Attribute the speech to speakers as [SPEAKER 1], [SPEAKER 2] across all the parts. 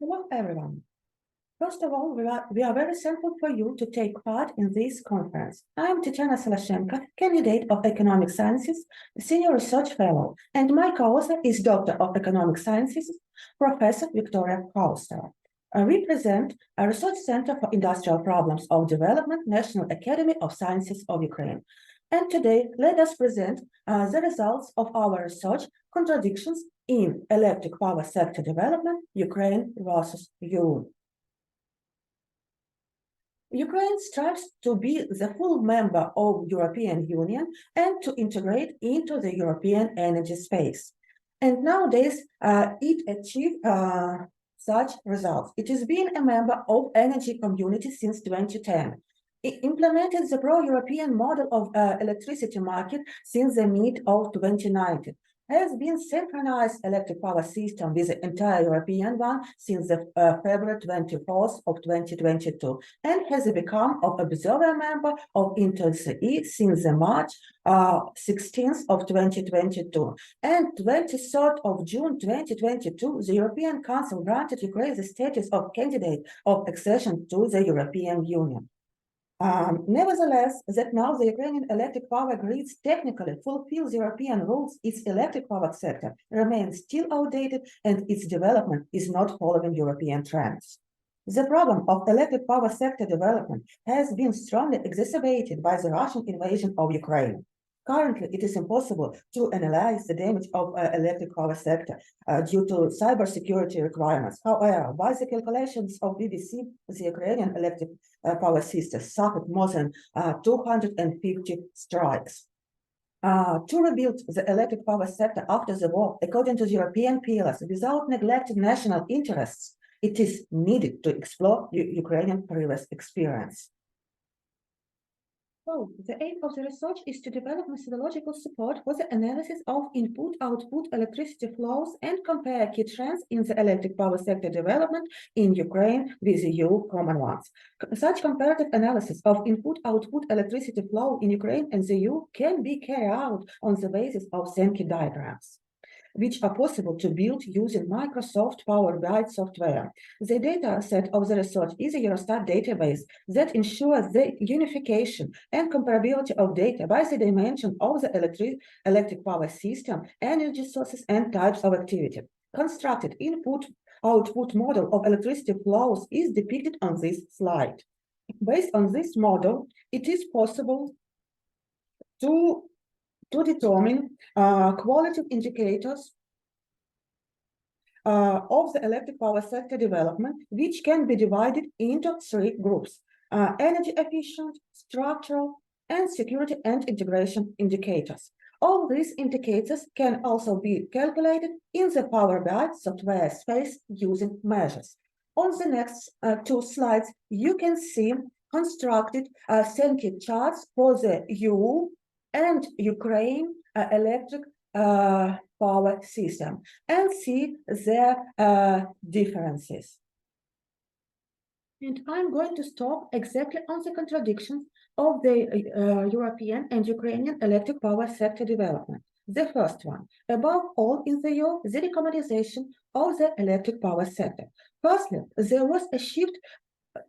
[SPEAKER 1] Hello, everyone. First of all, we are very thankful for you to take part in this conference. I'm Tetiana Salashenko, candidate of Economic Sciences, Senior Research Fellow, and my co-author is Doctor of Economic Sciences, Professor Viktoriia Khaustova. I represent a Research Center for Industrial Problems of Development, National Academy of Sciences of Ukraine. And today, let us present the results of our research, Contradictions in Electric Power Sector Development, Ukraine versus EU. Ukraine strives to be the full member of European Union and to integrate into the European energy space. And nowadays, it achieved such results. It has been a member of energy community since 2010. It implemented the pro-European model of electricity market since the mid of 2019. Has been synchronized electric power system with the entire European one since the February 24th of 2022 and has become an observer member of IntelCE since the March 16th of 2022. And 23rd of June 2022, the European Council granted Ukraine the status of candidate of accession to the European Union. Nevertheless, that now the Ukrainian electric power grids technically fulfill the European rules, its electric power sector remains still outdated and its development is not following European trends. The problem of electric power sector development has been strongly exacerbated by the Russian invasion of Ukraine. Currently, it is impossible to analyze the damage of electric power sector due to cybersecurity requirements. However, by the calculations of BBC, the Ukrainian electric power system suffered more than 250 strikes. To rebuild the electric power sector after the war, according to the European pillars, without neglecting national interests, it is needed to explore Ukrainian previous experience. So, the aim of the research is to develop methodological support for the analysis of input-output electricity flows and compare key trends in the electric power sector development in Ukraine with EU common ones. Such comparative analysis of input-output electricity flow in Ukraine and the EU can be carried out on the basis of Sankey diagrams, which are possible to build using Microsoft Power BI software. The data set of the research is a Eurostat database that ensures the unification and comparability of data by the dimension of the electric power system, energy sources, and types of activity. Constructed input-output model of electricity flows is depicted on this slide. Based on this model, it is possible to determine qualitative indicators of the electric power sector development, which can be divided into three groups: energy efficient, structural, and security and integration indicators. All these indicators can also be calculated in the Power BI software space using measures. On the next two slides, you can see constructed Sankey charts for the EU and Ukraine electric power system and see their differences. And I'm going to stop exactly on the contradictions of the European and Ukrainian electric power sector development. The first one, above all in the EU, the decarbonization of the electric power sector. Firstly, there was a shift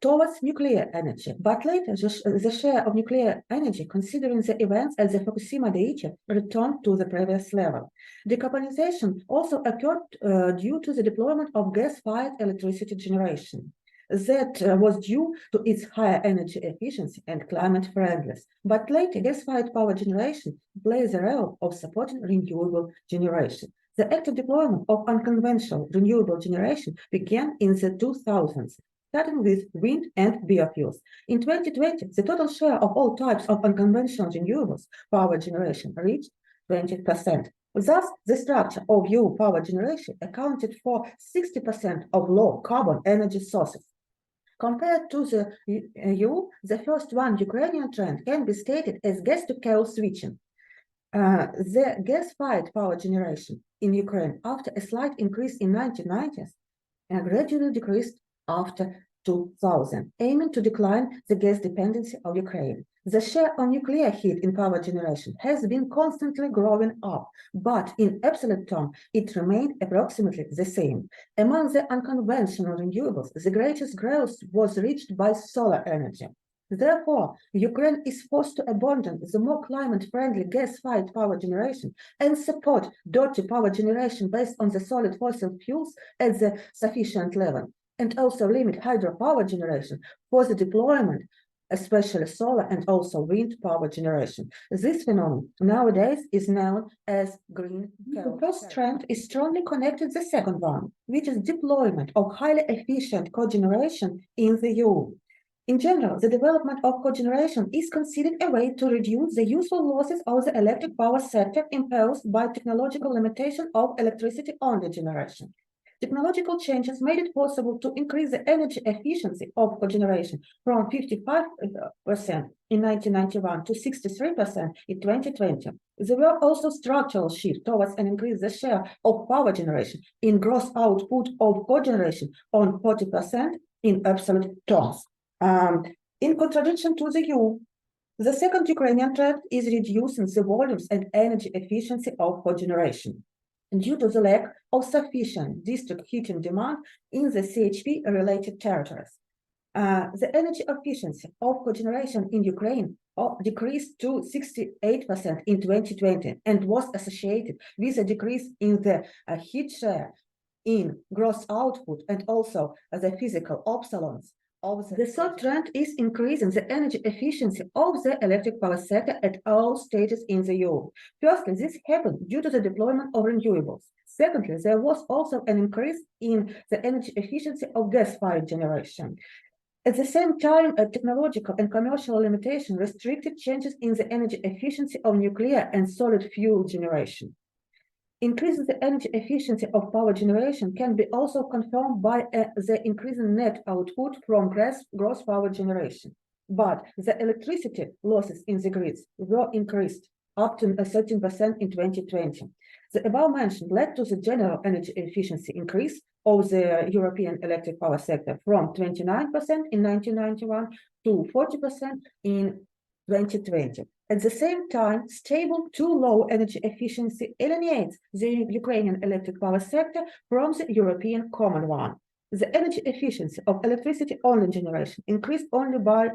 [SPEAKER 1] towards nuclear energy, but later the share of nuclear energy, considering the events at the Fukushima Daiichi, returned to the previous level. Decarbonization also occurred due to the deployment of gas-fired electricity generation. That was due to its higher energy efficiency and climate friendliness. But later, gas-fired power generation plays a role of supporting renewable generation. The active deployment of unconventional renewable generation began in the 2000s. Starting with wind and biofuels. In 2020, the total share of all types of unconventional renewables power generation reached 20%. Thus, the structure of EU power generation accounted for 60% of low-carbon energy sources. Compared to the EU, the first one, Ukrainian trend, can be stated as gas-to-coal switching. The gas-fired power generation in Ukraine, after a slight increase in 1990s, gradually decreased after 2000, aiming to decline the gas dependency of Ukraine. The share of nuclear heat in power generation has been constantly growing up, but in absolute terms, it remained approximately the same. Among the unconventional renewables, the greatest growth was reached by solar energy. Therefore, Ukraine is forced to abandon the more climate-friendly gas-fired power generation and support dirty power generation based on the solid fossil fuels at the sufficient level, and also limit hydropower generation for the deployment, especially solar and also wind power generation. This phenomenon nowadays is known as green. The first trend is strongly connected to the second one, which is deployment of highly efficient cogeneration in the EU. In general, the development of cogeneration is considered a way to reduce the useful losses of the electric power sector imposed by technological limitation of electricity-only generation. Technological changes made it possible to increase the energy efficiency of cogeneration from 55% in 1991 to 63% in 2020. There were also structural shifts towards an increase the share of power generation in gross output of cogeneration on 40% in absolute terms. In contradiction to the EU, the second Ukrainian trend is reducing the volumes and energy efficiency of cogeneration due to the lack of sufficient district heating demand in the CHP-related territories. The energy efficiency of cogeneration in Ukraine decreased to 68% in 2020 and was associated with a decrease in the heat share in gross output and also the physical obsolescence. The third trend is increasing the energy efficiency of the electric power sector at all stages in the EU. Firstly, this happened due to the deployment of renewables. Secondly, there was also an increase in the energy efficiency of gas-fired generation. At the same time, a technological and commercial limitation restricted changes in the energy efficiency of nuclear and solid fuel generation. Increasing the energy efficiency of power generation can be also confirmed by the increasing net output from gross power generation. But the electricity losses in the grids were increased up to 13% in 2020. The above mentioned led to the general energy efficiency increase of the European electric power sector from 29% in 1991 to 40% in 2020. At the same time, stable too low energy efficiency alienates the Ukrainian electric power sector from the European common one. The energy efficiency of electricity-only generation increased only by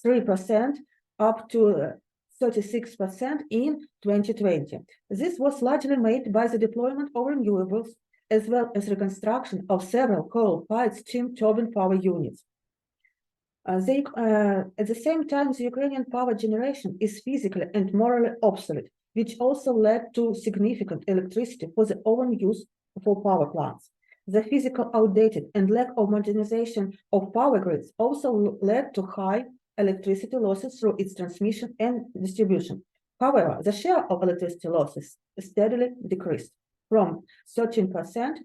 [SPEAKER 1] 3% up to 36% in 2020. This was largely made by the deployment of renewables as well as reconstruction of several coal-fired steam turbine power units. At the same time, the Ukrainian power generation is physically and morally obsolete, which also led to significant electricity for the own use for power plants. The physical outdated and lack of modernization of power grids also led to high electricity losses through its transmission and distribution. However, the share of electricity losses steadily decreased from 13%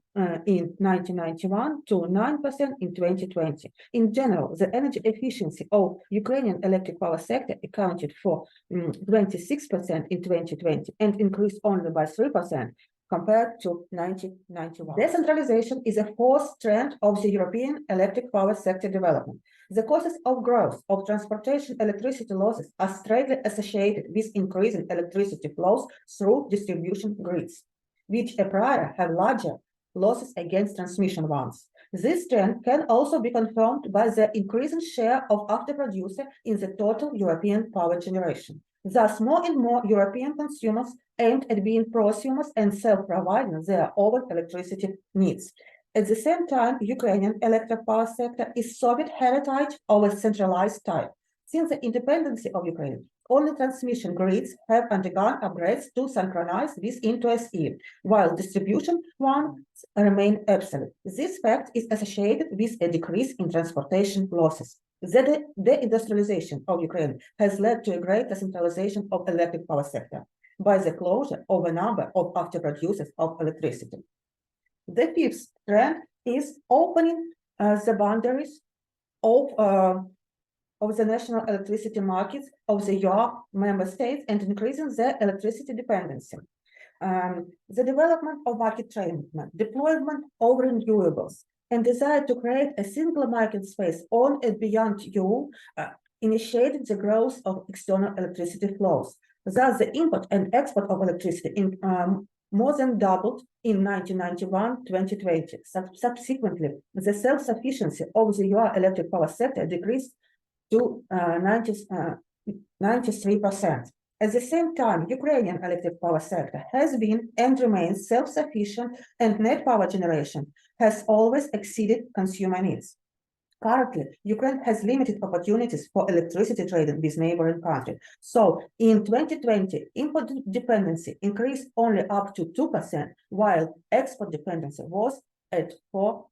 [SPEAKER 1] in 1991 to 9% in 2020. In general, the energy efficiency of Ukrainian electric power sector accounted for 26% in 2020 and increased only by 3% compared to 1991. Decentralization is a fourth trend of the European electric power sector development. The causes of growth of transportation electricity losses are straightly associated with increasing electricity flows through distribution grids, which a priori have larger losses against transmission ones. This trend can also be confirmed by the increasing share of after-producer in the total European power generation. Thus, more and more European consumers aimed at being prosumers and self-providing their own electricity needs. At the same time, Ukrainian electric power sector is Soviet heritage of a centralized type. Since the independence of Ukraine, only transmission grids have undergone upgrades to synchronize this into SE, while distribution ones remain absolute. This fact is associated with a decrease in transportation losses. The deindustrialization of Ukraine has led to a greater centralization of electric power sector by the closure of a number of after-producers of electricity. The fifth trend is opening the boundaries of the national electricity markets of the EU member states and increasing their electricity dependency. The development of market treatment, deployment of renewables, and desire to create a single market space on and beyond EU initiated the growth of external electricity flows. Thus, the import and export of electricity more than doubled in 1991-2020. Subsequently, the self-sufficiency of the UR electric power sector decreased to 93%. At the same time, Ukrainian electric power sector has been and remains self-sufficient, and net power generation has always exceeded consumer needs. Currently, Ukraine has limited opportunities for electricity trading with neighboring countries. So, in 2020, import dependency increased only up to 2%, while export dependency was at 4%.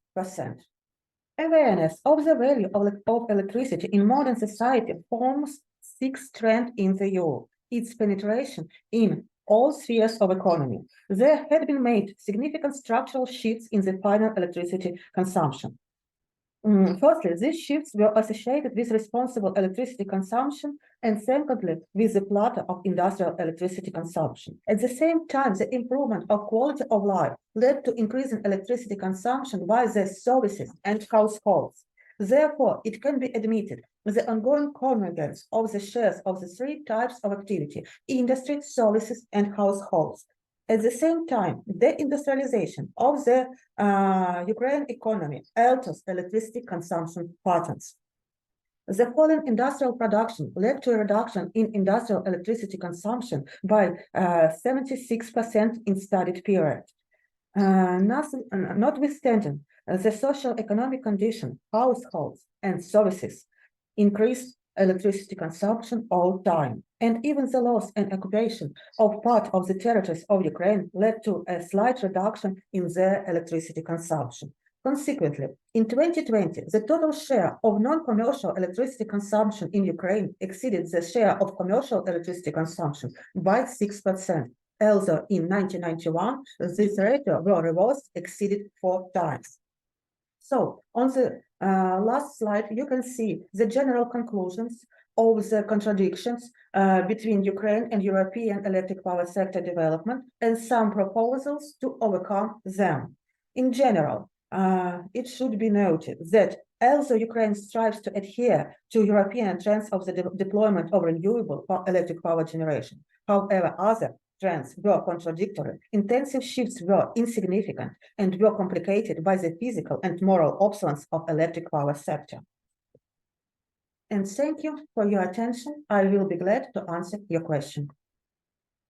[SPEAKER 1] Awareness of the value of electricity in modern society forms sixth trend in the EU. Its penetration in all spheres of economy. There had been made significant structural shifts in the final electricity consumption. Firstly, these shifts were associated with responsible electricity consumption, and secondly, with the plateau of industrial electricity consumption. At the same time, the improvement of quality of life led to increasing electricity consumption by the services and households. Therefore, it can be admitted the ongoing convergence of the shares of the three types of activity: industry, services, and households. At the same time, the industrialization of the Ukraine economy alters electricity consumption patterns. The falling industrial production led to a reduction in industrial electricity consumption by 76% in studied period. Notwithstanding the social economic condition, households and services increased electricity consumption all time, and even the loss and occupation of part of the territories of Ukraine led to a slight reduction in their electricity consumption. Consequently, in 2020, the total share of non-commercial electricity consumption in Ukraine exceeded the share of commercial electricity consumption by 6%, although in 1991, this ratio was reversed, exceeded 4 times. So, on the last slide, you can see the general conclusions of the contradictions between Ukraine and European electric power sector development and some proposals to overcome them. In general, it should be noted that although Ukraine strives to adhere to European trends of the deployment of renewable electric power generation, however, other trends were contradictory, intensive shifts were insignificant, and were complicated by the physical and moral obsolescence of electric power sector. And thank you for your attention. I will be glad to answer your question.